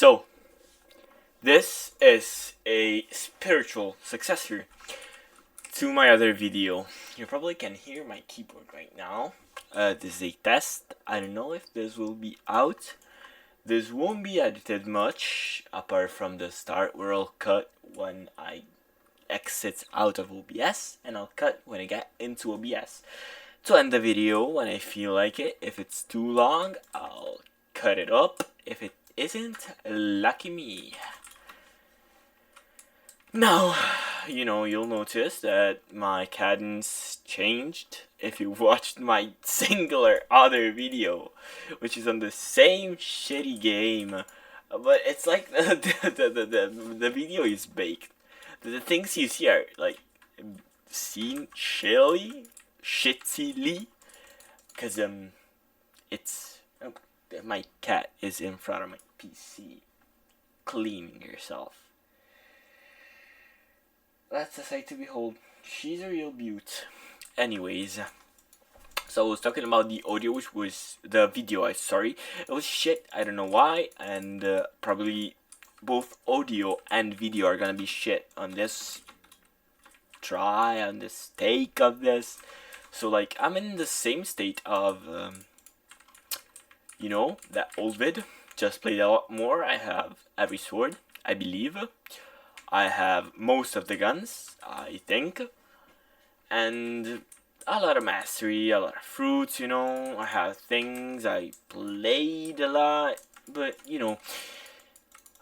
So, this is a spiritual successor to my other video. You probably can hear my keyboard right now. This is a test. I don't know if this will be out. This won't be edited much, apart from the start where I'll cut when I exit out of OBS, and I'll cut when I get into OBS. To end the video when I feel like it. If it's too long, I'll cut it up. If it isn't, lucky me. Now, you'll notice that my cadence changed if you watched my singular other video, which is on the same shitty game, but it's like the video is baked. The things you see are like seen shittily, because it's my cat is in front of my PC cleaning herself. That's a sight to behold. She's a real beaut. Anyways, so I was talking about the audio, which was the video. It was shit. I don't know why, and probably both audio and video are gonna be shit on this take of this. So like I'm in the same state of that old vid. Just played a lot more. I have every sword, I believe. I have most of the guns, I think, and a lot of mastery, a lot of fruits, I have things, I played a lot, but,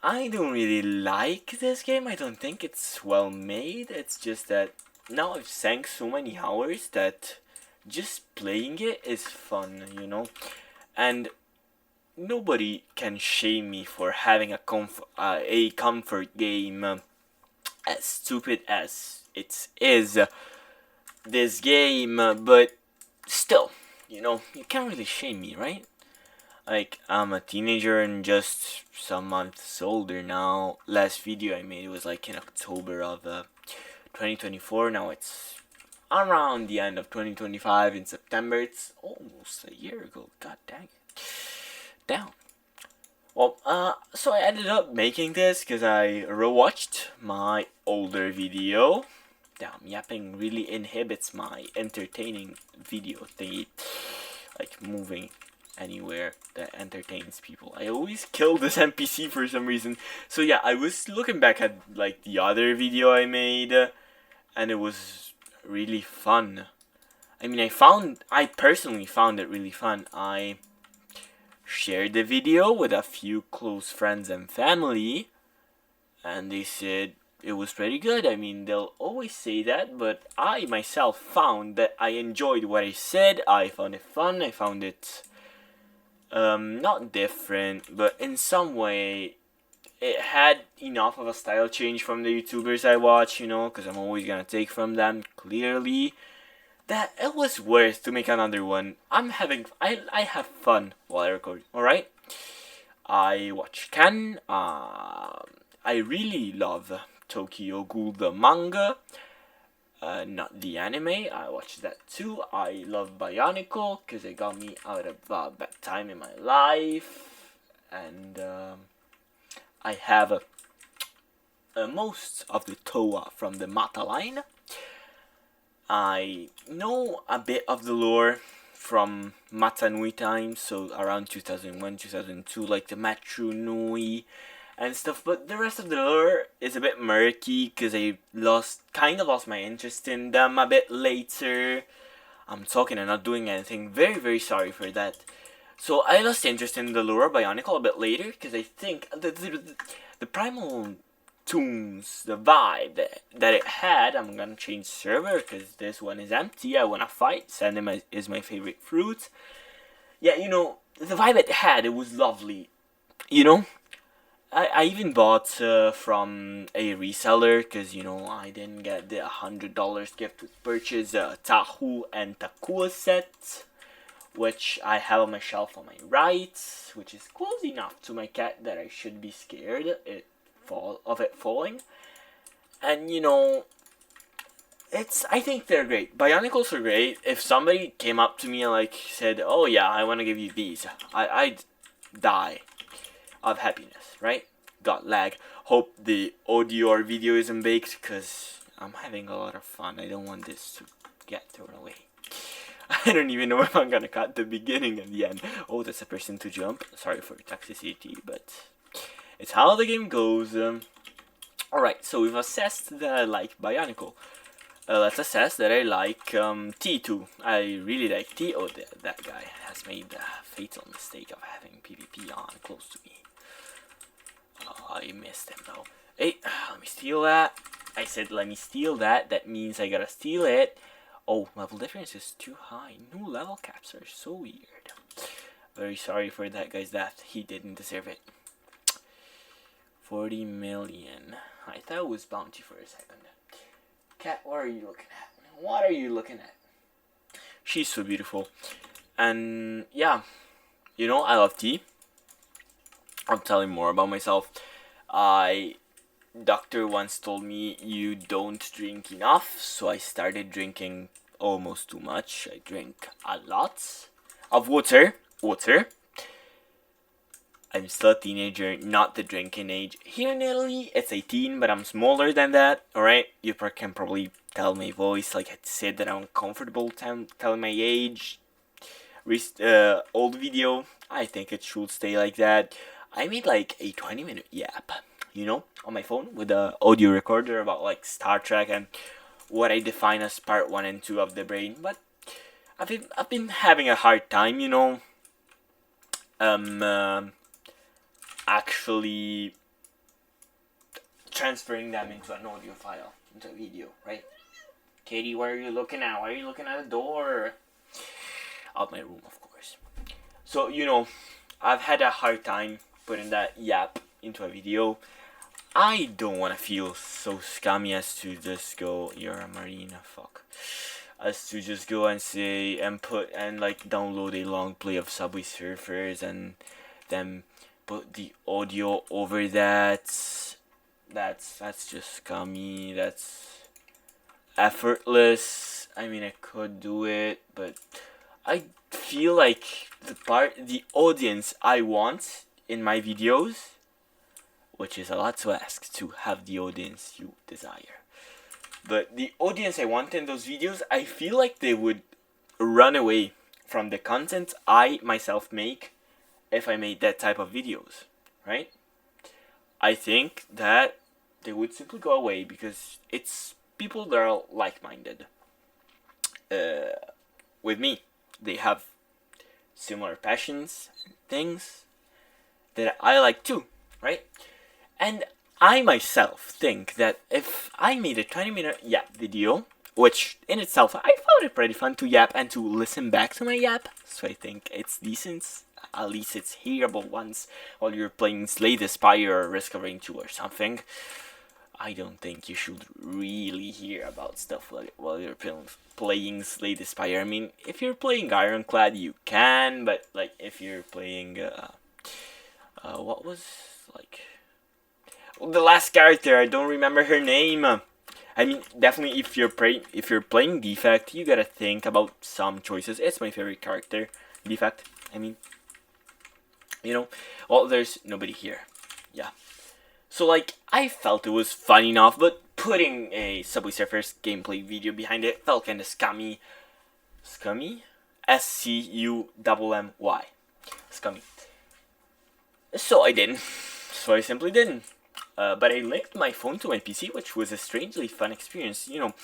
I don't really like this game. I don't think it's well made. It's just that now I've sank so many hours that just playing it is fun, and nobody can shame me for having a comfort game. As stupid as it is, this game, but still, you can't really shame me, right? Like, I'm a teenager and just some months older now. Last video I made was like in October of 2024. Now it's around the end of 2025 in September. It's almost a year ago. God dang it. Down. Well, so I ended up making this because I rewatched my older video. Damn, yapping really inhibits my entertaining video thingy. Like moving anywhere that entertains people. I always kill this NPC for some reason. So yeah, I was looking back at like the other video I made, and it was really fun. I mean, I personally found it really fun. I shared the video with a few close friends and family, and they said it was pretty good. I mean, they'll always say that, but I myself found that I enjoyed what I said. I found it fun. I found it not different, but in some way it had enough of a style change from the YouTubers I watch, because I'm always gonna take from them, clearly, that it was worth to make another one. I have fun while I record, alright? I watch Ken. I really love Tokyo Ghoul the manga, not the anime. I watched that too. I love Bionicle because it got me out of a bad time in my life, and I have most of the Toa from the Mata line. I know a bit of the lore from Mata Nui times, so around 2001, 2002, like the Matru Nui and stuff, but the rest of the lore is a bit murky because I kind of lost my interest in them a bit later. I'm talking and not doing anything. Very, very sorry for that. So I lost interest in the lore of Bionicle a bit later because I think the primal tunes, the vibe that it had. I'm gonna change server because this one is empty. I wanna fight. Sandem is my favorite fruit. Yeah, the vibe it had, it was lovely. I even bought from a reseller because I didn't get the $100 gift with purchase Tahu and Takua set, which I have on my shelf on my right, which is close enough to my cat that I should be scared of it falling. And I think they're great. Bionicles are great. If somebody came up to me and said, "Oh yeah, I want to give you these," I'd die. of happiness, right? Got lag. Hope the audio or video isn't baked, because I'm having a lot of fun. I don't want this to get thrown away. I don't even know if I'm gonna cut the beginning and the end. Oh, that's a person to jump. Sorry for toxicity, but it's how the game goes. Alright, so we've assessed that I like Bionicle. Let's assess that I like T2. I really like T. Oh, that guy has made the fatal mistake of having PvP on close to me. Oh, I missed him though. Hey, let me steal that. I said let me steal that. That means I gotta steal it. Oh, level difference is too high. New level caps are so weird. Very sorry for that guy's death. He didn't deserve it. 40 million. I thought it was bounty for a second. Cat, what are you looking at? What are you looking at? She's so beautiful. And yeah, you know, I love tea. I'm telling more about myself. Doctor once told me you don't drink enough, so I started drinking almost too much. I drink a lot of water. I'm still a teenager, not the drinking age. Here in Italy, it's 18, but I'm smaller than that, alright? You can probably tell my voice, like I said, that I'm uncomfortable telling my age. Old video, I think it should stay like that. I made like a 20-minute yap, you know, on my phone with a audio recorder about like Star Trek and what I define as part 1 and 2 of the brain, but I've been having a hard time, you know, actually transferring them into an audio file, into a video, right? Katie, what are you looking at? Why are you looking at the door? Out my room, of course. So, you know, I've had a hard time putting that yap into a video. I don't want to feel so scummy as to just go, you're a marina, fuck. As to just go and say, and put, and like download a long play of Subway Surfers and then put the audio over that. That's just scummy. That's effortless. I mean, I could do it, but I feel like the audience I want in my videos, which is a lot to ask to have the audience you desire, but the audience I want in those videos, I feel like they would run away from the content I myself make if I made that type of videos, right? I think that they would simply go away because it's people that are like-minded with me. They have similar passions and things that I like too, right? And I myself think that if I made a 20-minute yap video, which in itself I found it pretty fun to yap and to listen back to my yap, so I think it's decent. At least it's hearable once while you're playing Slay the Spire or Risk of Rain 2 or something. I don't think you should really hear about stuff while you're playing Slay the Spire. I mean, if you're playing Ironclad, you can, but like if you're playing, what was like the last character? I don't remember her name. I mean, definitely if you're playing Defect, you gotta think about some choices. It's my favorite character, Defect. I mean, you know, well, there's nobody here. Yeah. So, like, I felt it was fun enough, but putting a Subway Surfers gameplay video behind it felt kind of scummy. Scummy? S-C-U-M-M-Y. Scummy. So I didn't. So I simply didn't. But I linked my phone to my PC, which was a strangely fun experience. You know,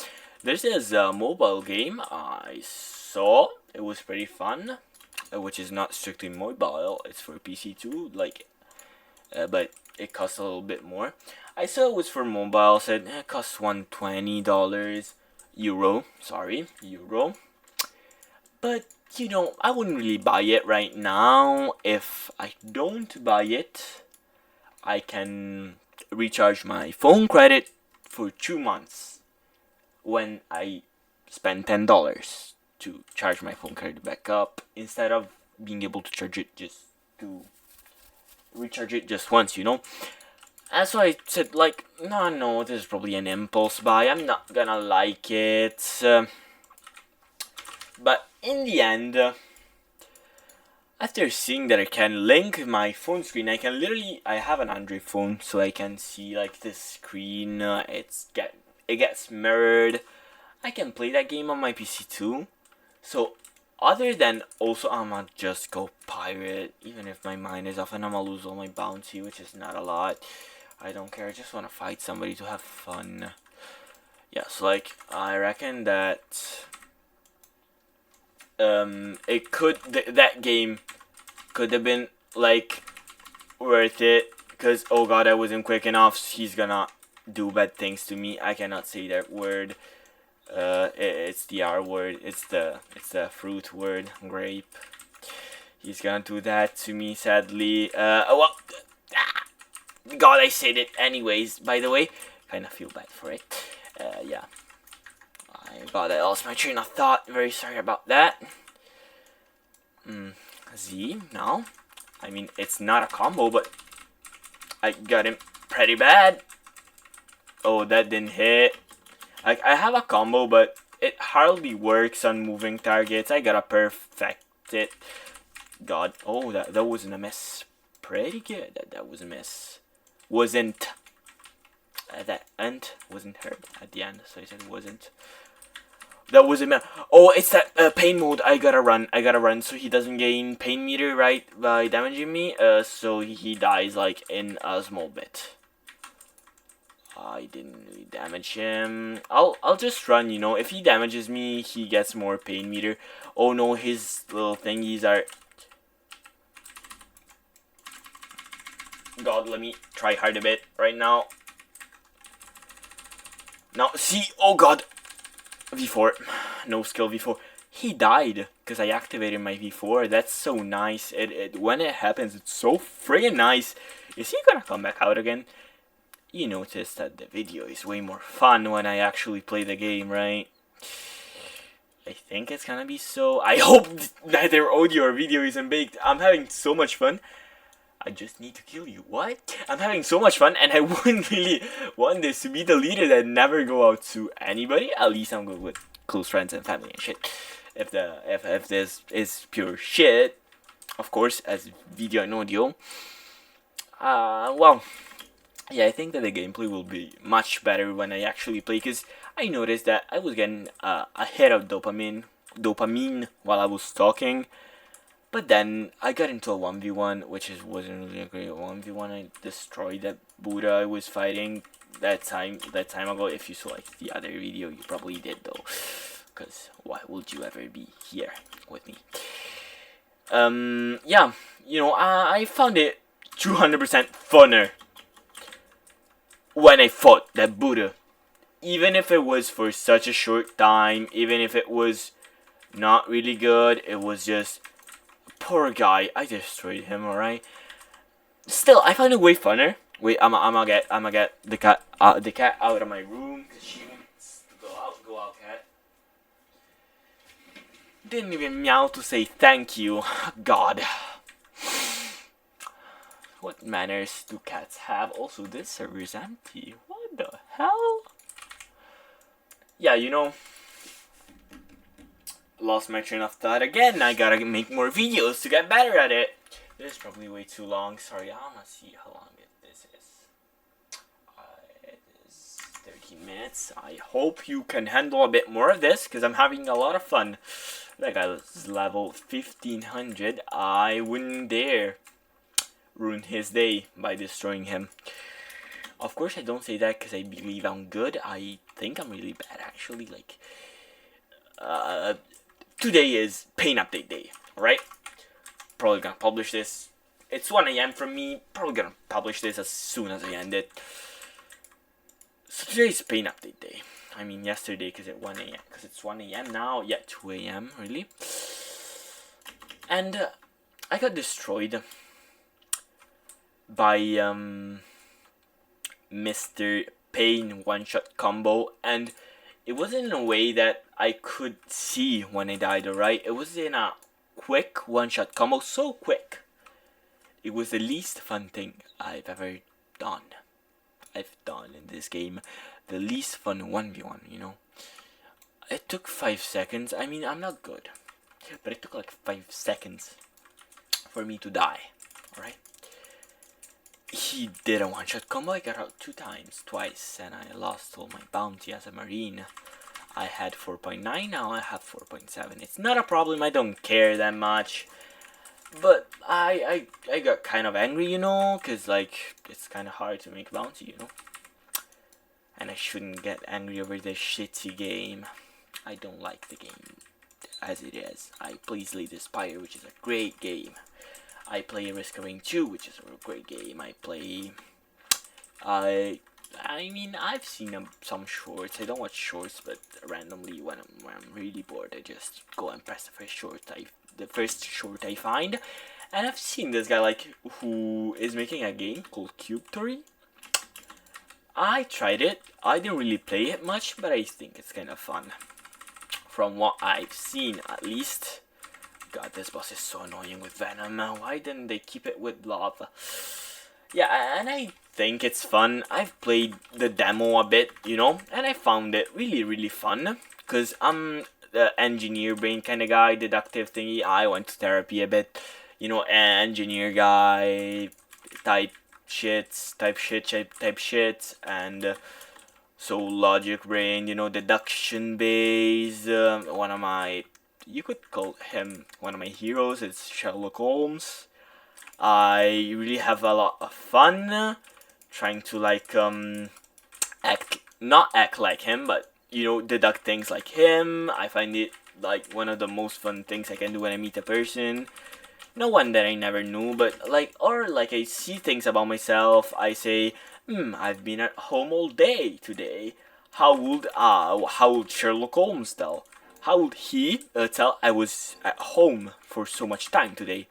there's this mobile game I saw. It was pretty fun. Which is not strictly mobile. It's for PC too. Like, but it costs a little bit more. I saw it was for mobile. Said it costs $120 euro. Sorry, euro. But you know, I wouldn't really buy it right now. If I don't buy it, I can recharge my phone credit for 2 months when I spend $10 to charge my phone credit back up instead of being able to charge it just to recharge it just once, you know. And so I said, like, no, this is probably an impulse buy. I'm not gonna like it. But in the end, After seeing that I can link my phone screen, I have an Android phone, so I can see like the screen. It gets mirrored. I can play that game on my PC too. So other than also I'ma just go pirate, even if my mind is off and I'ma lose all my bounty, which is not a lot. I don't care. I just want to fight somebody to have fun. Yeah, so like I reckon that that game could have been like worth it, because oh god, I wasn't quick enough. He's gonna do bad things to me. I cannot say that word. It's the R word. It's the fruit word, grape. He's gonna do that to me, sadly. Well, God, I said it anyways. By the way, kind of feel bad for it. Yeah. I lost my train of thought. Very sorry about that. Z now. I mean, it's not a combo, but I got him pretty bad. Oh, that didn't hit. Like, I have a combo, but it hardly works on moving targets. I gotta perfect it. God. Oh, that wasn't a miss. Pretty good. That was a miss. Wasn't. That ant wasn't hurt at the end, so I said wasn't. That was a oh, it's that pain mode. I gotta run so he doesn't gain pain meter, right, by damaging me. So he dies like in a small bit. I didn't really damage him. I'll just run, you know. If he damages me, he gets more pain meter. Oh no, his little thingies are. God, let me try hard a bit right now. Now, see, oh god. V4, no skill V4. He died because I activated my V4. That's so nice. When it happens, it's so friggin' nice. Is he gonna come back out again? You notice that the video is way more fun when I actually play the game, right? I think it's gonna be so. I hope neither audio or video isn't baked. I'm having so much fun. I just need to kill you. What? I'm having so much fun, and I wouldn't really want this to be the leader that never go out to anybody. At least I'm good with close friends and family and shit. If this is pure shit, of course, as video and audio. Well, yeah, I think that the gameplay will be much better when I actually play, because I noticed that I was getting a hit of dopamine while I was talking. But then I got into a 1v1, which wasn't really a great 1v1. I destroyed that Buddha I was fighting that time ago. If you saw like the other video, you probably did though, because why would you ever be here with me? Yeah, you know, I found it 200% funner when I fought that Buddha, even if it was for such a short time, even if it was not really good. It was just. Poor guy, I destroyed him. Alright. Still, I find it way funner. Wait, I'ma get the cat out of my room. She wants to go out, cat. Didn't even meow to say thank you. God. What manners do cats have? Also, this server's empty. What the hell? Yeah, you know. Lost my train of thought again. I gotta make more videos to get better at it. This is probably way too long. Sorry, I'm gonna see how long this is. It is 13 minutes. I hope you can handle a bit more of this, because I'm having a lot of fun. That guy is level 1500. I wouldn't dare ruin his day by destroying him. Of course, I don't say that because I believe I'm good. I think I'm really bad, actually. Like, today is pain update day, right? Probably gonna publish this. It's 1 a.m. from me. Probably gonna publish this as soon as I end it. So today is pain update day. I mean yesterday because it's 1 a.m. Because it's 1 a.m. now. Yeah, 2 a.m. really. And I got destroyed by Mr. Pain one-shot combo, and it wasn't in a way that I could see when I died, alright? It was in a quick one-shot combo, so quick. It was the least fun thing I've ever done. In this game. The least fun 1v1, you know? It took 5 seconds. I mean, I'm not good. But it took like 5 seconds for me to die. Alright? He did a one-shot combo. I got out twice, and I lost all my bounty as a marine. I had 4.9, now I have 4.7. It's not a problem, I don't care that much. But I got kind of angry, you know, because, like, it's kind of hard to make bounty, you know. And I shouldn't get angry over this shitty game. I don't like the game as it is. I play Slay the Spire, which is a great game. I play Risk of Rain 2, which is a great game. I mean, I've seen some shorts. I don't watch shorts, but randomly when I'm really bored, I just go and press the first short I find. And I've seen this guy, like, who is making a game called Cube Theory. I tried it. I didn't really play it much, but I think it's kind of fun. From what I've seen, at least. God, this boss is so annoying with Venom. Why didn't they keep it with lava? Yeah, and I think it's fun. I've played the demo a bit, you know, and I found it really, really fun. Because I'm the engineer brain kind of guy, deductive thingy. I went to therapy a bit, you know, engineer guy type shit, and so logic brain, you know, deduction based. You could call him one of my heroes. It's Sherlock Holmes. I really have a lot of fun trying to, like, not act like him, but, you know, deduct things like him. I find it like one of the most fun things I can do when I meet a person. No one that I never knew, but like I see things about myself. I say, I've been at home all day today. How would Sherlock Holmes tell? How would he tell I was at home for so much time today?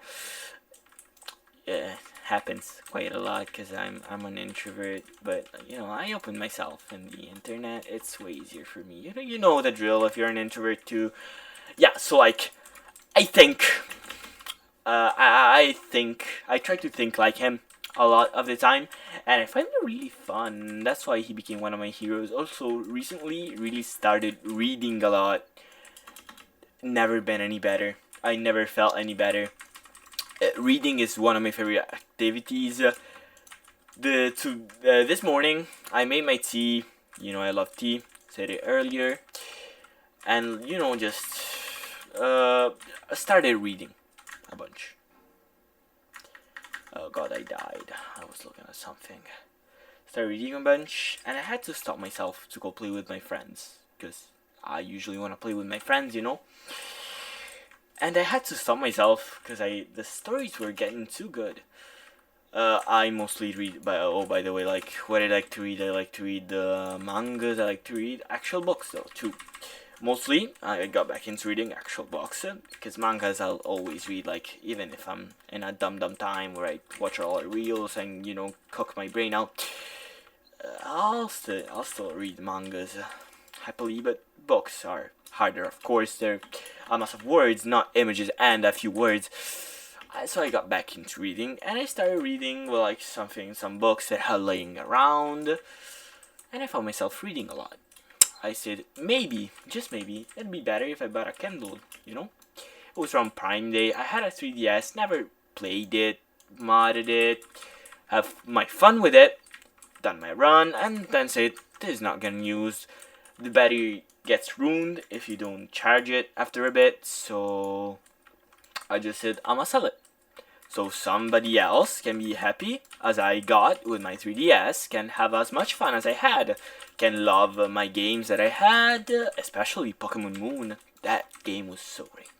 Yeah, happens quite a lot because I'm an introvert, but you know, I open myself in the internet. It's way easier for me. You know the drill if you're an introvert too. Yeah, so like I think I try to think like him a lot of the time, and I find it really fun. That's why he became one of my heroes. Also, recently really started reading a lot. Never been any better. I never felt any better. Reading is one of my favorite activities. This morning I made my tea. You know I love tea. Said it earlier, and you know just started reading a bunch. Oh god, I died. I was looking at something. Started reading a bunch, and I had to stop myself to go play with my friends because I usually want to play with my friends, you know. And I had to stop myself because the stories were getting too good. I mostly read by the way, like what I like to read. I like to read mangas. I like to read actual books though too. Mostly, I got back into reading actual books because mangas I'll always read. Like even if I'm in a dumb time where I watch all the reels and you know cook my brain out, I'll still read mangas happily. But books are harder, of course. They're a mass of words, not images and a few words. So I got back into reading, and I started reading like some books that I had laying around, and I found myself reading a lot. I said maybe, just maybe, it'd be better if I bought a Kindle. You know, it was around Prime Day. I had a 3DS, never played it, modded it, have my fun with it, done my run, and then said this is not getting used. The battery gets ruined if you don't charge it after a bit, so I just said I'ma sell it. So somebody else can be happy as I got with my 3DS, can have as much fun as I had, can love my games that I had, especially Pokemon Moon. That game was so great.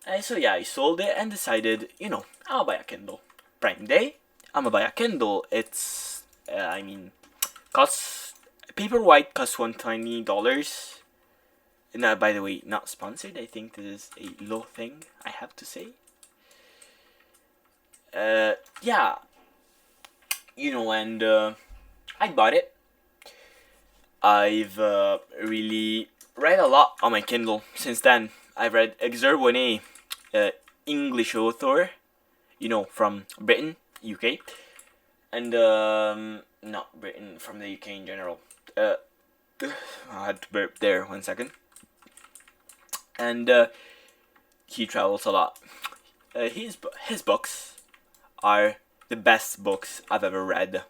And so yeah, I sold it and decided, you know, I'll buy a Kindle. Prime Day, I'ma buy a Kindle. It's, costs, Paperwhite costs $120. Now, by the way, not sponsored. I think this is a low thing I have to say. Yeah, you know, and I bought it. I've really read a lot on my Kindle since then. I've read Exerwone, English author, you know, from Britain, UK, and not Britain, from the UK in general. I had to burp there 1 second. And he travels a lot. his books are the best books I've ever read,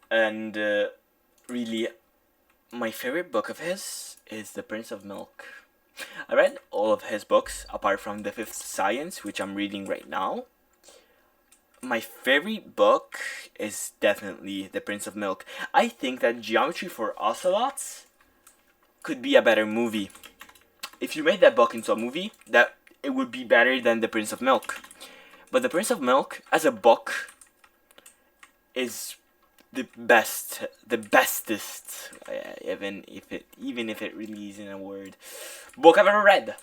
and really, my favorite book of his is The Prince of Milk. I read all of his books apart from The Fifth Science, which I'm reading right now. My favorite book is definitely The Prince of Milk. I think that Geometry for Ocelots could be a better movie. If you made that book into a movie, that it would be better than The Prince of Milk. But The Prince of Milk, as a book, is the best, the bestest, even if it really isn't a word, book I've ever read.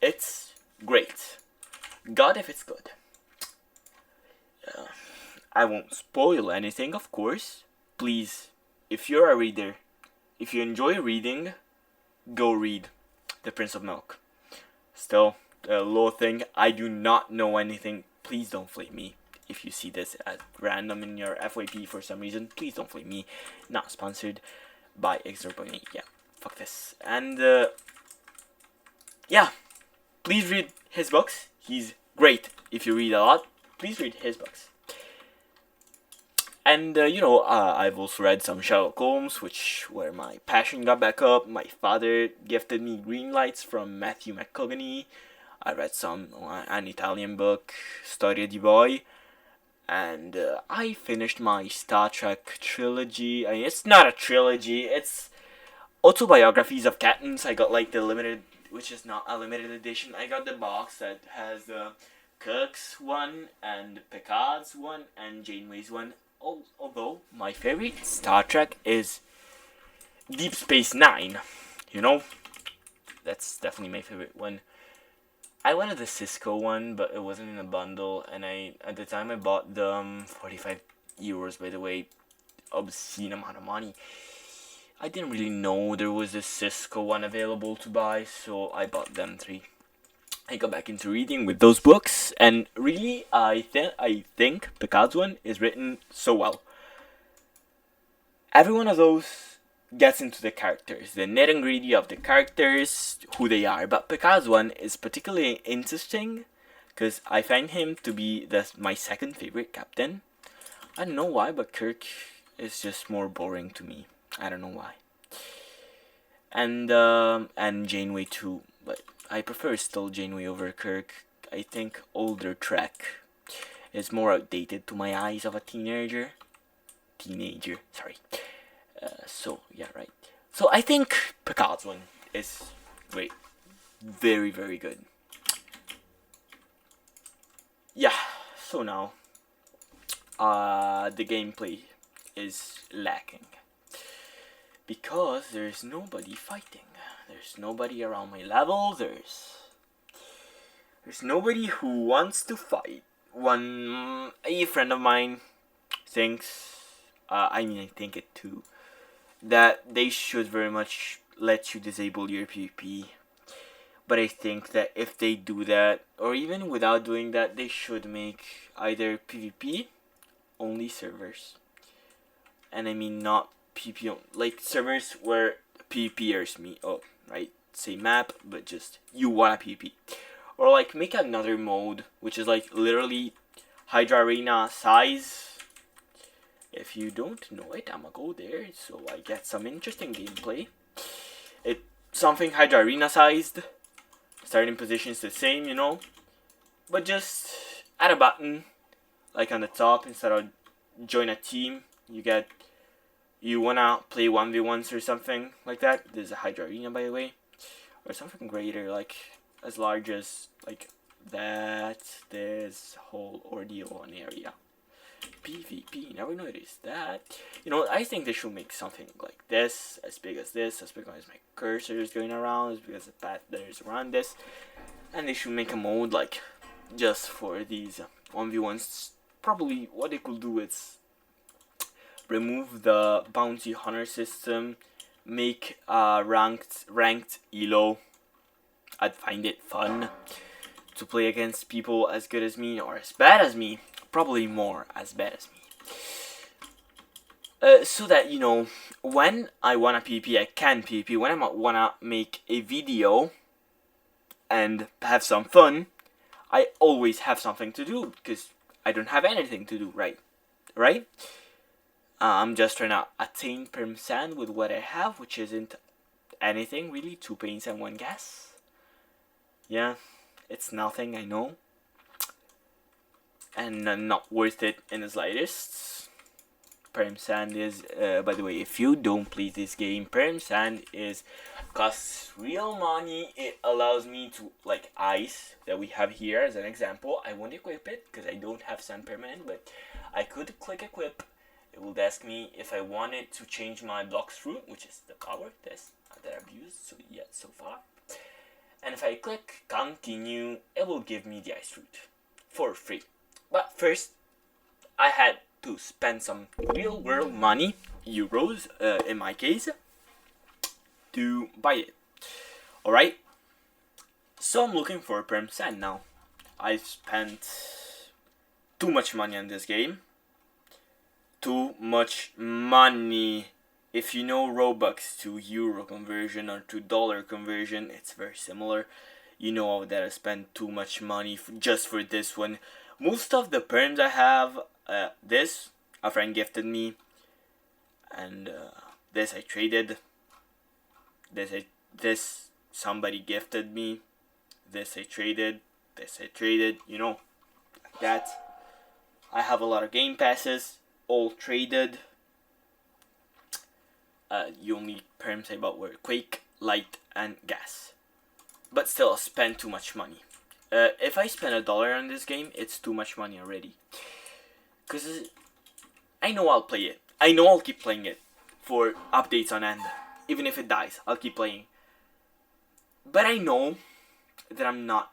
It's great. God, if it's good. I won't spoil anything, of course. Please, if you're a reader, if you enjoy reading, go read The Prince of Milk. Still, a low thing, I do not know anything. Please don't flame me. If you see this at random in your FYP for some reason, please don't flame me. Not sponsored by X0.8. Yeah, fuck this. And, yeah, please read his books. He's great. If you read a lot, please read his books. And, I've also read some Sherlock Holmes, where my passion got back up. My father gifted me Green Lights from Matthew McConaughey. I read an Italian book, Storia di Boy. And I finished my Star Trek trilogy. I mean, it's not a trilogy, it's autobiographies of captains. I got like the limited, which is not a limited edition. I got the box that has the Kirk's one, and Picard's one, and Janeway's one. Although my favorite Star Trek is Deep Space Nine. That's definitely my favorite one. I wanted the Cisco one, but it wasn't in a bundle, and at the time I bought them, 45 euros, by the way, obscene amount of money. I didn't really know there was a Cisco one available to buy, so I bought them 3. I got back into reading with those books, and really, I think Picard's one is written so well. Every one of those gets into the characters, the nitty-gritty of the characters, who they are. But Picard's one is particularly interesting because I find him to be my second favorite captain. I don't know why, but Kirk is just more boring to me. I don't know why. And Janeway too, but I prefer still Janeway over Kirk. I think older Trek is more outdated to my eyes of a teenager. Sorry. So, yeah, right. So, I think Picard's one is great. Very, very good. Yeah, so now, the gameplay is lacking. Because there's nobody fighting. There's nobody around my level. There's nobody who wants to fight. A friend of mine thinks, I think it too, that they should very much let you disable your PvP. But I think that if they do that, or even without doing that, they should make either PvP only servers. And I mean not PvP, like servers where PvPers meet up, right? Say map, but just you wanna PvP. Or like make another mode, which is like literally Hydra Arena size. If you don't know it, I'ma go there so I get some interesting gameplay. It's something Hydra Arena sized. Starting position's the same, but just add a button like on the top instead of join a team. You wanna play 1v1s or something like that. There's a Hydra Arena, by the way, or something greater, like as large as like that. This whole ordeal on area. PvP, never noticed that. I think they should make something like this, as big as my cursor is going around, as big as the path that is around this. And they should make a mode like just for these 1v1s. Probably what they could do is remove the bounty hunter system, make a ranked elo. I'd find it fun to play against people as good as me or as bad as me. Probably more as bad as me. So that, when I wanna PvP, I can PvP. When I wanna make a video, and have some fun, I always have something to do because I don't have anything to do, right? Right? I'm just trying to attain perm with what I have, which isn't anything really. 2 paints and 1 gas. Yeah, it's nothing, I know. And not worth it in the slightest. Perm sand is, by the way, if you don't play this game, perm sand costs real money. It allows me to, like ice that we have here as an example. I won't equip it because I don't have sand permanent, but I could click equip. It will ask me if I wanted to change my blocks fruit, which is the power test that I've used so far. And if I click continue, it will give me the ice fruit for free. But first, I had to spend some real world money, euros in my case, to buy it. Alright, so I'm looking for perm sand now. I spent too much money on this game. Too much money. If you know Robux to euro conversion or to dollar conversion, it's very similar. You know that I spent too much money just for this one. Most of the perms I have, this a friend gifted me, and this I traded. This somebody gifted me. This I traded. This I traded. You know, like that. I have a lot of game passes, all traded. The only perms I bought were Quake, Light, and Gas. But still, I spent too much money. If I spend $1 on this game, it's too much money already. Because I know I'll play it. I know I'll keep playing it for updates on end. Even if it dies, I'll keep playing. But I know that I'm not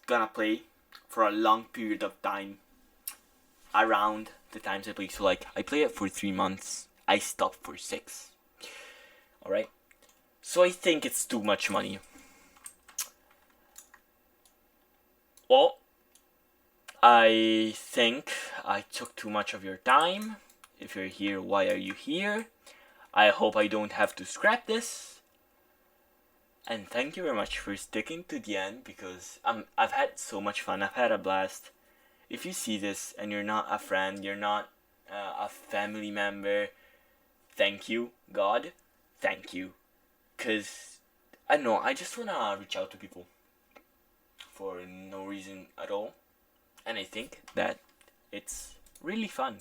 gonna play for a long period of time around the times I play. So like, I play it for 3 months. I stop for 6. Alright? So I think it's too much money. Well, I think I took too much of your time. If you're here, why are you here? I hope I don't have to scrap this. And thank you very much for sticking to the end, because I've had so much fun. I've had a blast. If you see this and you're not a friend, you're not a family member, thank you, God. Thank you. Because, I don't know, I just want to reach out to people for no reason at all. And I think that it's really fun.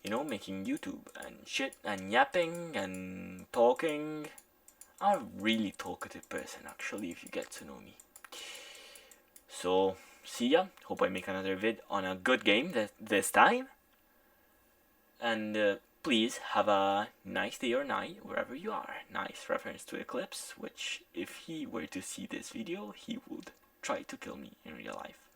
You know, making YouTube and shit and yapping and talking. I'm a really talkative person, actually, if you get to know me. So, see ya. Hope I make another vid on a good game this time. And please have a nice day or night wherever you are. Nice reference to Eclipse, which if he were to see this video, he would try to kill me in real life.